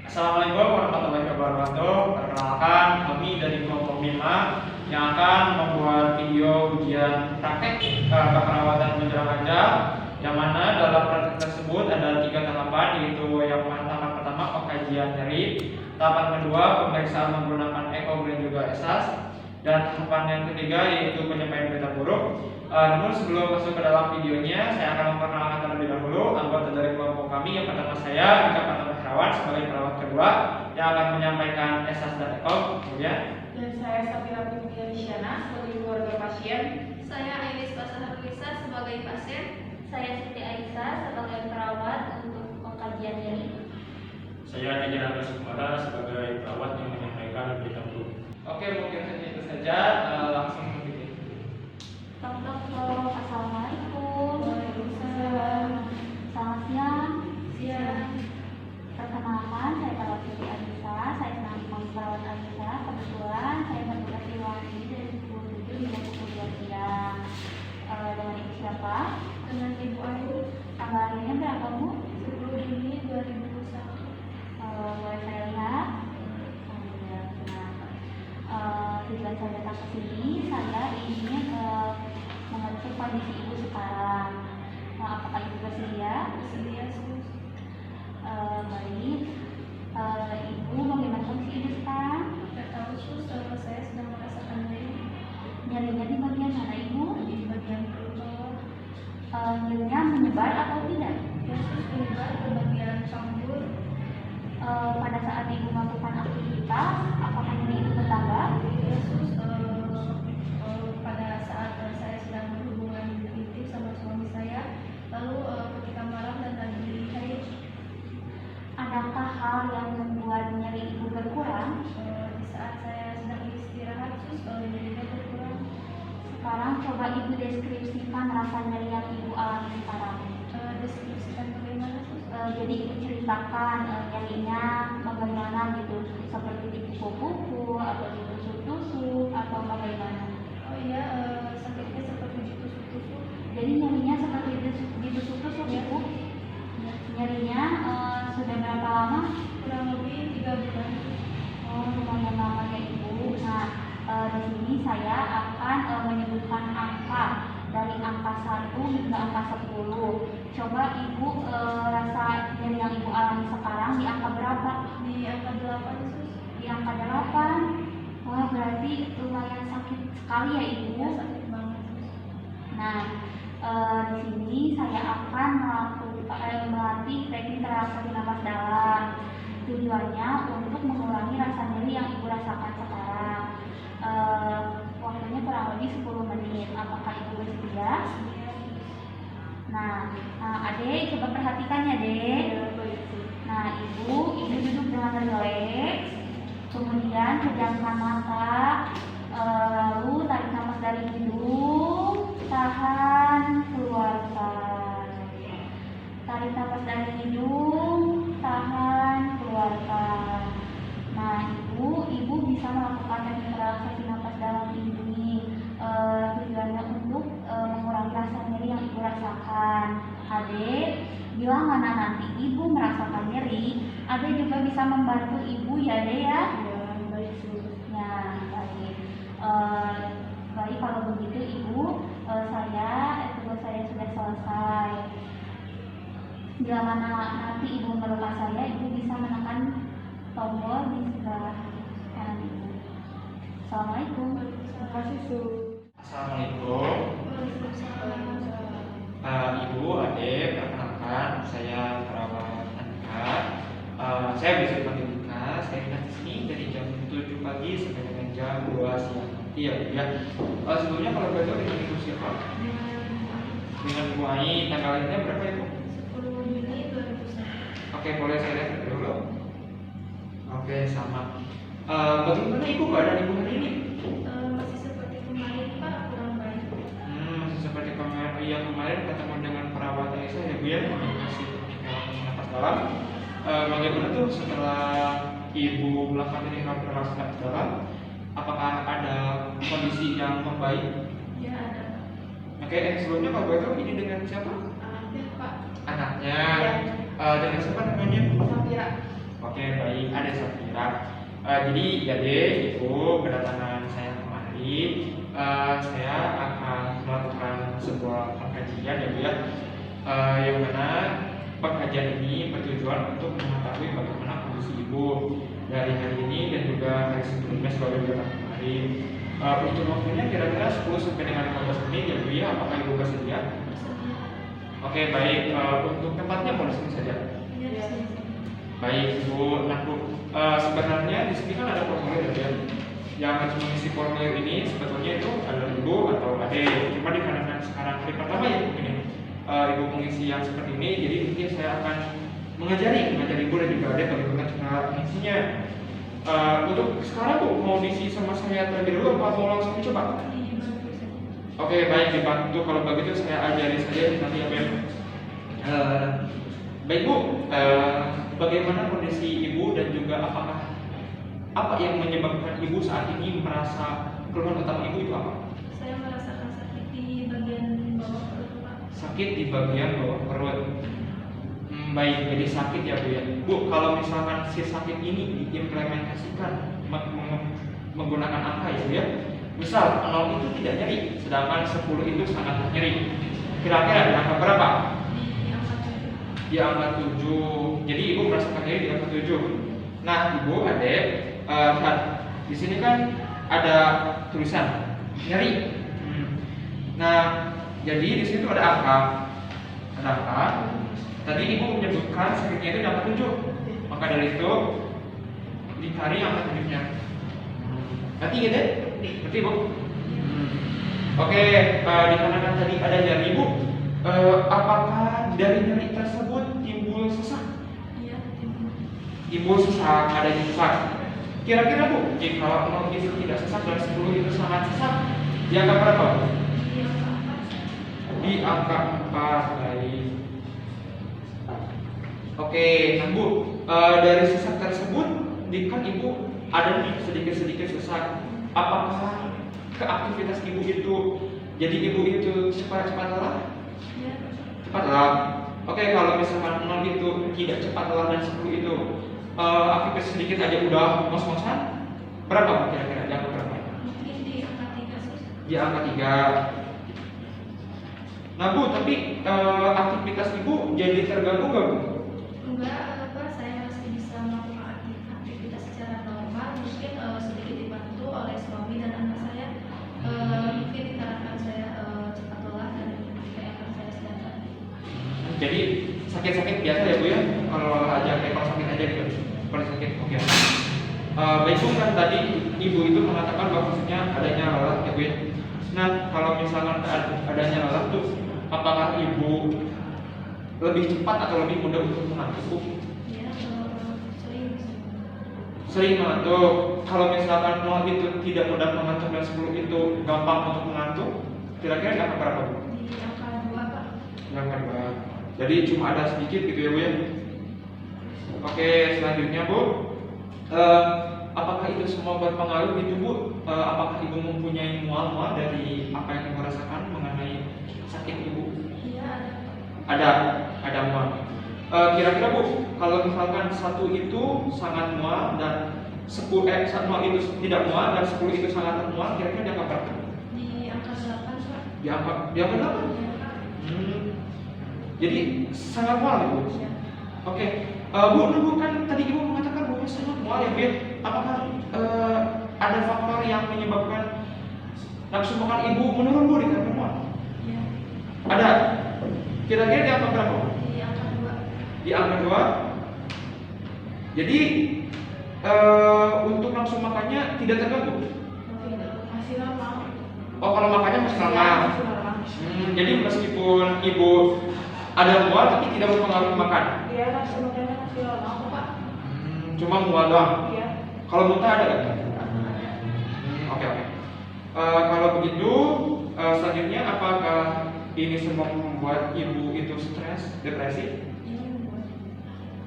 Assalamualaikum warahmatullahi wabarakatuh. Perkenalkan, kami dari kelompok 5 yang akan membuat video ujian praktek keperawatan menjelang aja, yang mana dalam praktek tersebut ada 3 tahapan, yaitu yang tahapan pertama pengkajian nyeri, tahapan kedua pemeriksaan menggunakan EKG dan juga ESAS, dan tahapan yang ketiga yaitu penyampaian berita buruk. Namun sebelum masuk ke dalam videonya, saya akan memperkenalkan terlebih dahulu anggota dari kelompok kami. Yang pertama saya Dika Pratama Herawan sebagai perawat kedua yang akan menyampaikan ESAS dan EKG. Kemudian Dan saya Safira Putri-Lisyana sebagai keluarga pasien. Saya Ailis Pasarulisa sebagai pasien. Saya Siti Aisyah sebagai perawat untuk pengkajian nyeri. Saya Dijan Agus Kumara sebagai perawat yang menyampaikan berita buruk. oke, mungkin hanya itu saja. Langsung ke video. Tok, assalamualaikum. Waalaikumsalam. Selamat siang. Siang. Perkenalkan, saya perawat Siti Aisyah. Saya senang memperawat Aisyah. Kebetulan saya bertugas di ruang ini dari pukul 7 hingga pukul 2 siang. Dengan ibu siapa? Dengan Ibu Ayu. Tanggal lahirnya berapa, Bu? 10 Juni 2021. Boleh saya lihat? Tujuan saya datang ke sini, saya ingin mengecek kondisi ibu sekarang. Apakah ibu bersedia? Bersedia, Sus. Baik. Ibu bagaimana kondisi ibu sekarang? Tidak tahu, Sus, saya sedang merasakan nyeri Nyerinya di bagian mana, ibu? di bagian perut bawah. Nyerinya menyebar atau tidak? Ya, Sus, menyebar ke bagian canggur. Pada saat ibu melakukan aktivitas, apakah nyeri itu bertambah? Ya, Sus, pada saat saya sedang berhubungan intim sama suami saya, lalu ketika malam dan pagi hari, Adakah hal yang membuat nyeri ibu berkurang? di saat saya sedang istirahat, Sus, nyerinya berkurang. Sekarang coba ibu deskripsikan rasa nyeri yang ibu alami sekarang. Deskripsikan bagaimana, Sus? Jadi ibu ceritakan nyerinya bagaimana gitu, seperti dipukul-pukul atau ditusuk-tusuk atau bagaimana. Oh iya, sakitnya seperti ditusuk-tusuk. Jadi nyerinya seperti ditusuk-tusuk, Ya. ibu. Nyerinya sudah berapa lama? Kurang lebih 3 bulan. Oh, lumayan lama ya ibu. Nah, di sini saya akan menyebutkan angka dari angka 1 hingga angka 10. Coba ibu rasa nyeri yang ibu alami sekarang di angka berapa? Di angka 8, Sus. Di angka 8. Wah, berarti lumayan sakit sekali ya ibu. Ya, sakit banget, Sus. Nah, di sini saya akan melatih teknik relaksasi napas dalam. Tujuannya untuk mengurangi rasa nyeri yang ibu rasakan sekarang. Waktunya kurang lebih 10 menit. Apakah ibu bersedia? Iya, Sus. Nah, adek coba perhatikan ya, dek. Ya, baik, Sus. Nah, ibu duduk dengan rileks. Kemudian pejamkan mata. Lalu tarik nafas dari hidung, tahan, keluarkan. Tarik nafas dari hidung, tahan, keluarkan. Nah, ibu bisa melakukan teknik relaksasi nafas dalam ini. Tujuannya untuk mengurangi rasa nyeri yang ibu rasakan. Adek, bila mana nanti ibu merasakan nyeri, adek juga bisa membantu ibu ya, dek ya. Ya, baik, Sus. Ya, baik. Baik, kalau begitu ibu, tugas saya sudah selesai. Bila mana nanti ibu melupa saya, ibu bisa menekan tombol di sebelah kanan ibu. Assalamualaikum. Terima kasih, Sus. Assalamualaikum. Waalaikumsalam. Ibu, adik, perkenalkan saya perawat Andika. Saya bisa dipanggil Dika. Saya datang di sini dari jam 7 pagi sampai dengan jam 2 siang nanti ya, Bu ya. Sebelumnya kalau boleh tahu dengan ibu siapa? Dengan Ibu Ai. Tanggal lahirnya berapa ibu? 10 Juni 2001. Oke, boleh saya lihat dulu. Oke, sama. Bagaimana ibu keadaan ibu hari ini? Masih seperti kemarin, Pak, kurang baik. Masih seperti kemarin ketemu dengan perawat Aisyah ya, Bu ya, masih relaksasi nafas dalam. Bagaimana tuh setelah ibu melakukan ini relaksasi nafas dalam? Apakah ada kondisi yang membaik? Ya, ada Oke, sebelumnya Pak Boy ini dengan siapa? anaknya, Pak. Anaknya. Ya. Dengan siapa namanya? Safira. Oke, baik. Ade Safira. Jadi ya deh, Ibu kedatangan saya kemari. Saya akan melakukan sebuah pengkajian ya Bu ya. Yang mana pengkajian ini bertujuan untuk mengetahui bagaimana kondisi Ibu dari hari ini dan juga hari sebelumnya sebagai datang kemarin. Untuk waktunya kira-kira 10 sampai dengan 15 menit ya Bu ya. Apakah Ibu bersedia? Oke, baik. Untuk tempatnya mau di sini saja. Baik Bu, nah Bu, sebenarnya di sini kan ada formulir ya. Yang harus mengisi formulir ini sebetulnya itu adalah Ibu atau Ade. Cuma dikarenakan sekarang hari pertama ya ini Ibu mengisi yang seperti ini, jadi mungkin saya akan mengajari Ibu dan juga Ade bagaimana cara mengisinya. Untuk sekarang Bu mau diisi sama saya terlebih dulu atau mau langsung dicoba? Oke, baik, dibantu. Kalau begitu saya ajari saja nanti apa yang baik Bu, bagaimana kondisi Ibu dan juga apa yang menyebabkan Ibu saat ini merasa keluhan utama Ibu itu apa? Saya merasakan sakit di bagian bawah perut, Pak. Sakit di bagian bawah perut. Baik, jadi sakit ya Bu ya. Bu, kalau misalkan si sakit ini diimplementasikan menggunakan angka ya Bu ya. Misal 0 itu tidak nyeri, sedangkan 10 itu sangat nyeri. Kira-kira di angka berapa? Di angka 7. Jadi Ibu merasakan nyeri di angka 7. Nah, Ibu Adik, lihat di sini kan ada tulisan nyeri. Nah, jadi di situ ada angka. Tadi Ibu menyebutkan sakitnya itu di angka 7. Maka dari itu dicari angka 7-nya. Nanti ya deh, ngerti Bu? Oke, dikarenakan tadi ada nyeri Bu, apakah dari nyeri tersebut timbul sesak? Iya, Timbul sesak, adanya sesak. Kira-kira Bu, jika 0 itu tidak sesak dan 10 itu sangat sesak, di angka berapa? Di angka 4, baik. Oke, nah Bu, dari sesak tersebut, kan Ibu ada nih sedikit-sedikit sesak. Apakah aktivitas Ibu itu jadi Ibu itu cepat lelah? Iya. Cepat lelah. Oke, kalau misalkan 0 itu tidak cepat lelah dan 10 itu aktivitas sedikit aja udah ngos-ngosan, berapa kira-kira? Di angka berapa? Mungkin di angka 3 sih. Di angka 3. Nah Bu, tapi aktivitas Ibu jadi terganggu nggak Bu? Enggak, Pak, saya masih bisa melakukan aktivitas secara normal. Mungkin sedikit dibantu oleh suami dan anak saya. Mungkin dikarenakan saya cepat lelah dan kayak akan saya sedang. Jadi sakit-sakit biasa ya Bu ya? Kalau aja kalau sakit aja gitu. Kalau sakit oke. Baik Bu, kan tadi Ibu itu mengatakan bahwasanya adanya lelah ya Bu ya. Nah, kalau misalkan adanya lelah tuh, apakah Ibu lebih cepat atau lebih mudah untuk mengantuk Bu? Iya, sering. Sering mengantuk. Kalau misalkan 0 itu tidak mudah mengantuk dan 10 itu gampang untuk mengantuk, kira-kira di angka berapa Bu? Di angka 2, Pak. Di angka 2. Jadi cuma ada sedikit gitu ya Bu ya. Oke, selanjutnya Bu, apakah itu semua berpengaruh gitu Bu? Apakah Ibu mempunyai mual-mual dari apa yang Ibu rasakan mengenai sakit Ibu? Iya, ada. Ada mual. Kira-kira Bu, kalau misalkan 1 itu sangat mual dan 1 mual itu tidak mual dan 10 itu sangat mual, kira-kira di angka berapa? Di angka 8, Pak. Di angka berapa? Iya, Pak. Jadi sangat mual ya Bu? Iya. Oke, Bu kan tadi Ibu mengatakan bahwa sangat mual ya Bu. Apakah ada faktor yang menyebabkan nafsu makan Ibu menurun Bu dikarenakan mual? Iya. Ada. Kira-kira di angka berapa? Di angka 2. Di angka 2. Jadi untuk nafsu makannya tidak terganggu. Masih lama. Oh, kalau makannya masih lama. Masih lama. Jadi meskipun Ibu ada mual tapi tidak berpengaruh makan. Iya, nafsu makannya masih lama, Pak. Cuma mual doang. Iya. Kalau muntah ada nggak? Oke. Kalau begitu, selanjutnya apakah ini semua membuat Ibu itu stres, depresi?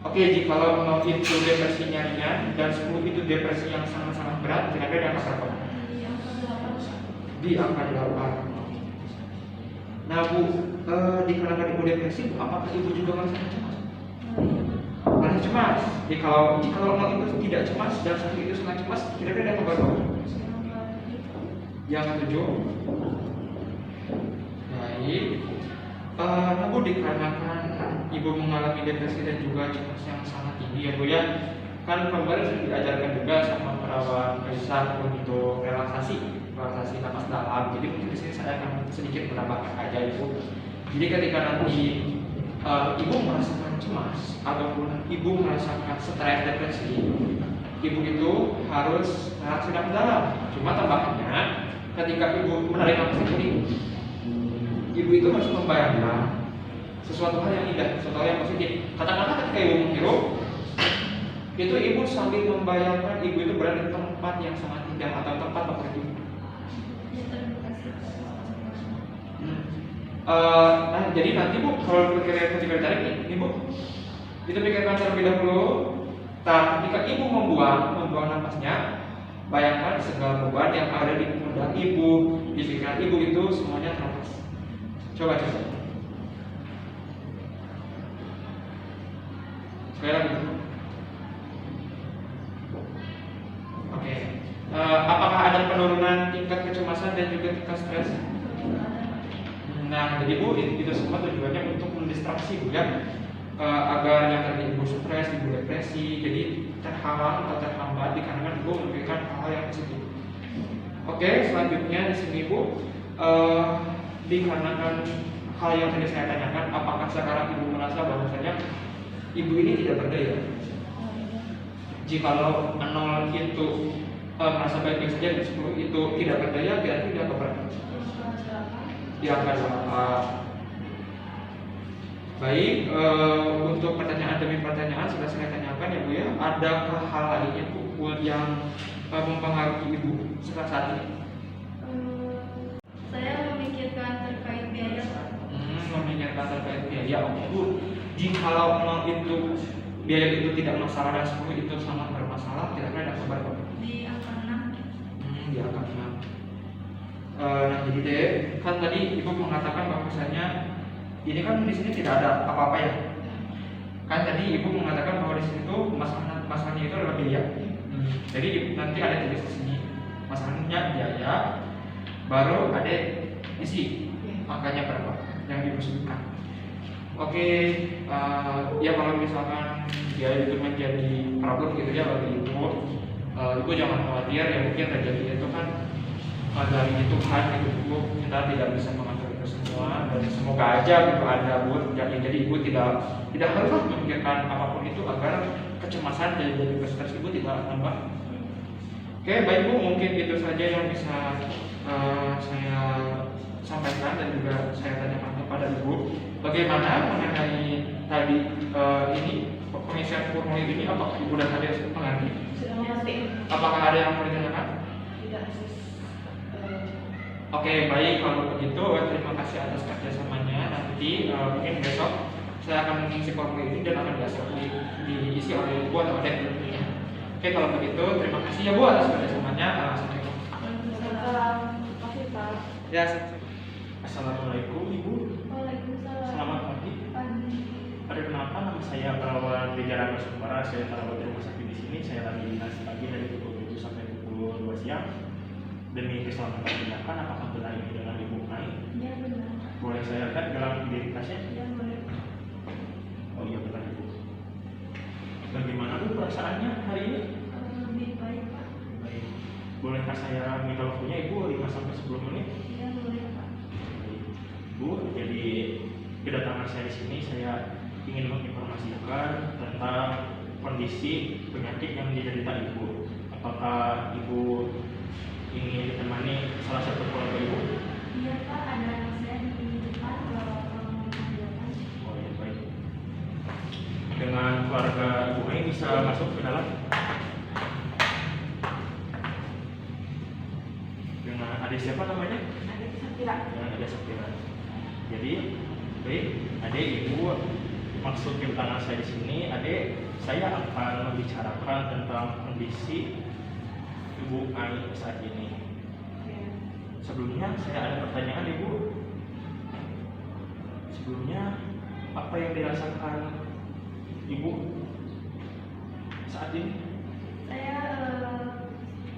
Oke, jika 0 itu depresinya ringan dan 10 itu depresi yang sangat-sangat berat, kira-kira di angka berapa? Di angka 8. Di angka 8. Nah Bu, dikarenakan Ibu depresi, apakah Ibu juga merasa cemas? Merasa cemas. Jadi kalau mal itu tidak cemas dan satu itu sangat cemas, kira-kira ada kabar apa? Yang ketujuh. Baik. Namun dikarenakan ibu mengalami depresi dan juga cemas yang sangat tinggi ya Bu ya. Kan kemarin sudah diajarkan juga sama perawat Kaisar untuk relaksasi napas dalam. Jadi mungkin di sini saya akan sedikit menambahkan aja Ibu. Jadi ketika nanti ibu merasakan cemas ataupun ibu merasakan stres depresi, ibu itu harus relaksasi napas dalam. Cuma tambahannya, ketika ibu menarik napas ini, ibu itu harus membayangkan sesuatu hal yang indah, sesuatu hal yang positif. Katakanlah ketika ibu menghirup, itu ibu sambil membayangkan ibu itu berada di tempat yang sangat indah atau tempat favorit ibu. Nah, jadi nanti Bu, kalau berpikir ketika ditarik ini Bu, itu pikirkan terlebih dahulu. Ketika ibu membuang napasnya, bayangkan segala beban yang ada di pundak ibu, di pikiran ibu itu semuanya terlepas. Coba. Sekali lagi. Oke. Apakah ada penurunan tingkat kecemasan dan juga tingkat stres? Nah, jadi Bu, itu semua tujuannya untuk mendistraksi Bu ya, agar yang tadi Ibu stres, Ibu depresi, jadi terhalang atau terhambat dikarenakan Ibu memikirkan hal yang positif. Oke, selanjutnya di sini Bu, dikarenakan hal yang tadi saya tanyakan, apakah sekarang Ibu merasa bahwasanya Ibu ini tidak berdaya? Jikalau 0 itu merasa baik-baik saja dan 10 itu tidak berdaya, kira-kira dia keberapa? Di angka 8. Baik, untuk pertanyaan demi pertanyaan sudah saya tanyakan ya Bu ya. Adakah hal lainnya Bu yang mempengaruhi Ibu saat ini? Saya memikirkan terkait biaya Pak. Memikirkan terkait biaya. Oke Bu, jikalau 0 itu biaya itu tidak masalah dan 10 itu sangat bermasalah, kira-kira ada kabar Pak? Di angka 6. Di angka 6. Nah, jadi deh, kan tadi Ibu mengatakan bahwasanya ini kan di sini tidak ada apa-apa ya. Kan tadi Ibu mengatakan bahwa di sini tuh masalahnya itu adalah biaya. Jadi nanti ada tulis di sini masalahnya biaya, baru ada isi angkanya berapa yang Ibu sebutkan. Oke, ya kalau misalkan biaya itu menjadi problem gitu ya bagi Ibu jangan khawatir ya, mungkin rezeki itu kan dari Tuhan gitu Bu, kita tidak bisa mengatur itu semua dan semoga aja gitu ada Bu. Jadi Ibu tidak harus memikirkan apapun itu agar kecemasan dan juga stres Ibu tidak tambah. Oke, baik Bu, mungkin itu saja yang bisa saya sampaikan dan juga saya tanyakan kepada Ibu. Bagaimana mengenai tadi ini pengisian formulir ini, apakah Ibu dan ada yang mengerti? Sudah mengerti. Apakah ada yang mau ditanyakan? Tidak. Oke, baik kalau begitu terima kasih atas kerjasamanya. Nanti mungkin besok saya akan mengisi formulir ini dan akan diisi oleh Ibu atau Adek. Oke, kalau begitu terima kasih ya Bu atas kerjasamanya. Assalamualaikum. Ya, Assalamualaikum Ibu. Waalaikumsalam. Selamat pagi. Perkenalkan, nama saya Perawat Rijal Sumara. Saya perawat di rumah sakit di sini. Saya lagi dinas pagi dari pukul 7 sampai pukul 2 siang. Demi keselamatan tindakan, apakah benar ini dengan Ibu Mai? Ya benar. Boleh saya lihat gelang identitasnya? Ya boleh. Oh iya benar Ibu. Bagaimana Bu perasaannya hari ini? Lebih baik Pak. Baik. Bolehkah saya minta waktunya Ibu 5 sampai 10 menit? Ya boleh Pak. Baik. Bu, jadi kedatangan saya di sini saya ingin menginformasikan tentang kondisi penyakit yang diderita Ibu. Apakah Ibu ingin ditemani salah satu keluarga Ibu? Iya Pak, ada anak saya di depan kalau mengambilkan. Oh ya baik. Dengan keluarga Ibu Mai bisa masuk ke dalam? Dengan adik siapa namanya? Adik Sapira. Dengan adik Sapira. Jadi, baik, adik Ibu maksud kedatangan saya di sini, adik saya akan membicarakan tentang kondisi Ibu Ai saat ini. Sebelumnya saya ada pertanyaan Ibu. Sebelumnya apa yang dirasakan Ibu saat ini? Saya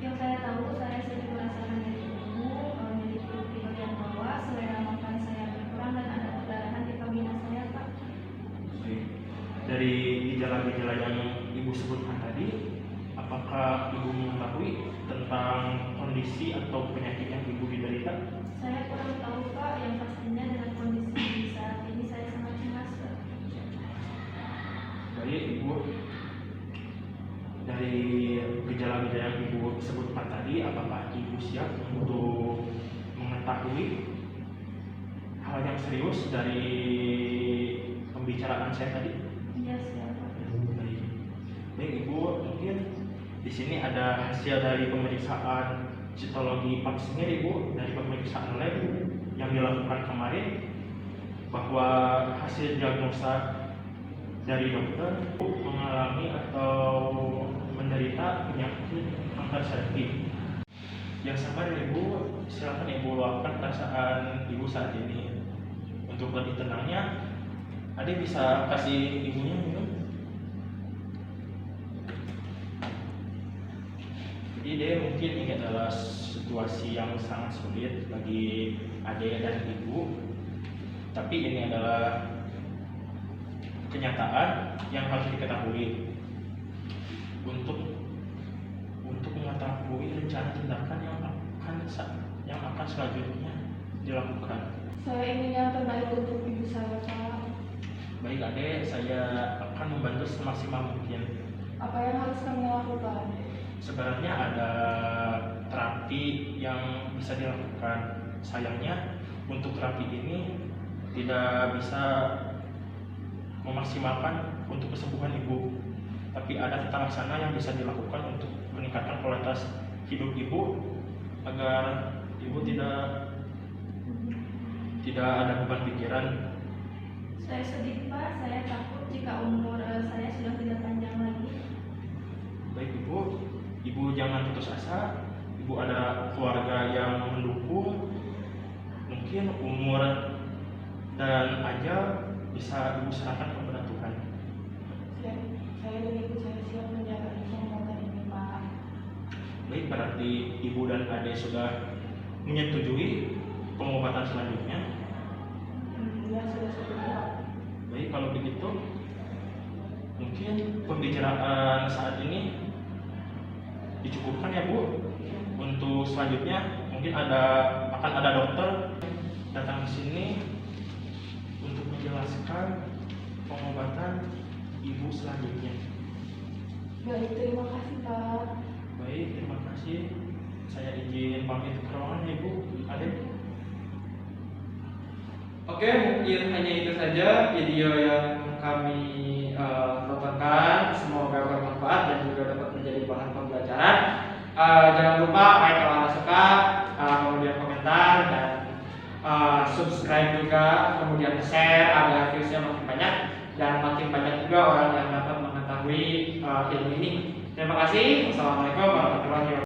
yang saya tahu saya sering merasakan nyeri ibu, nyeri perut di bagian bawah, selera makan saya berkurang dan ada perdarahan di vagina saya, Pak. Baik. Dari gejala-gejala yang ibu sebutkan tadi, apakah ibu mengetahui tentang kondisi atau penyakit yang ibu diderita? Saya kurang tahu, Pak, yang pastinya dengan kondisi saat ini saya sangat cemas, Pak. Baik, ibu. Dari gejala-gejala yang ibu sebutkan tadi, apakah ibu siap untuk mengetahui hal yang serius dari pembicaraan saya tadi? Iya, siapa? Baik. Baik, ibu, mungkin di sini ada hasil dari pemeriksaan citologi pap smear, ibu, dari pemeriksaan lab yang dilakukan kemarin, bahwa hasil diagnosa dari dokter mengalami atau menderita penyakit kanker cervix. Yang sabar ya ibu, silakan ibu luapkan perasaan ibu saat ini. Untuk lebih tenangnya, adik bisa kasih ibunya minum. Jadi dia mungkin ini adalah situasi yang sangat sulit bagi adik dan ibu, tapi ini adalah kenyataan yang harus diketahui untuk mengetahui rencana tindakan yang akan selanjutnya dilakukan. Saya ingin yang terbaik untuk ibu saya, Pak. Baik adik, saya akan membantu semaksimal mungkin. Apa yang harus kami lakukan? Sebenarnya ada terapi yang bisa dilakukan. Sayangnya untuk terapi ini tidak bisa memaksimalkan untuk kesembuhan ibu, tapi ada tata laksana yang bisa dilakukan untuk meningkatkan kualitas hidup ibu agar ibu tidak ada beban pikiran. Saya sedih, Pak. Saya takut jika umur saya sudah tidak panjang lagi. Baik ibu jangan putus asa. Ibu ada keluarga yang mendukung. Mungkin umur dan ajal bisa ibu serahkan kepada Tuhan. Saya dan ibu saya siap menjalani pengobatan ini, Pak. Baik, berarti ibu dan adik sudah menyetujui pengobatan selanjutnya. Ya, sudah setuju, Pak. Baik, kalau begitu mungkin pembicaraan saat ini dicukupkan ya Bu. Untuk selanjutnya mungkin akan ada dokter datang ke sini untuk menjelaskan pengobatan ibu selanjutnya. Baik, terima kasih, Pak. Baik, terima kasih. Saya izin pamit ke ruangan ya Bu. Adik. Oke, mungkin hanya itu saja video yang kami tontonkan. Semoga bermanfaat dan juga dapat menjadi bahan pembelajaran. Jangan lupa like kalau Anda suka, kemudian komentar dan subscribe juga, kemudian share agar viewsnya makin banyak dan makin banyak juga orang yang dapat mengetahui ilmu ini. Terima kasih. Wassalamualaikum warahmatullahi wabarakatuh.